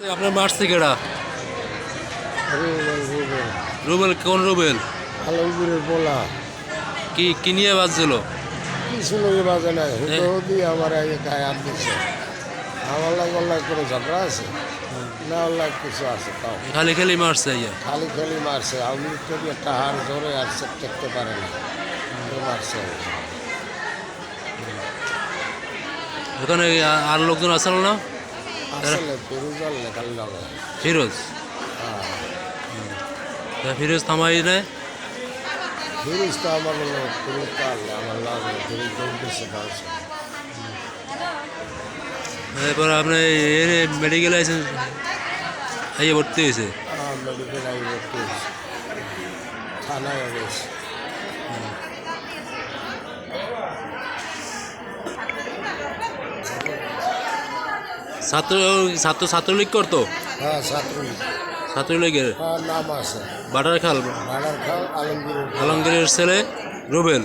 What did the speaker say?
আপনার মারছে কেডা? রুবেল কোন রুবেল? আলমগীরের বলা কি কি নিয়ে বাজছিল? কিছু লোক বাজে নাই হুদি আমার আগে গায়ে হাত দিচ্ছে আমার লাগ করে ঝগড়া আছে না লাগ কিছু আছে তাও খালি খালি মারছে ইয়া। খালি খালি মারছে আমি তো একটা হার ধরে আর দেখতে পারে না মারছে ওখানে আর লোকজন আসল না? আসলে ফিরুজাল না খালি লাগে ফিরোজ? ফিরোজ থামাই নেয়। ফিরুজ তো আমার ফিরুজ তো আনলে আমার লাগে ফিরুজ দৌড়তেছে কাছে এরপর আপনি এর মেডিকেল লাইসেন্স আইয়ে ভর্তি হয়েছে। মেডিকেল আই ভর্তি হয়েছে থানায় গেছে ছাত্র ছাত্র ছাত্রলীগ করতো? হ্যাঁ ছাত্রী ছাত্রলীগের নাম আছে বাটার খাল ভাড়ার খাল আলমগীরের আলমগীরের ছেলে রুবেল।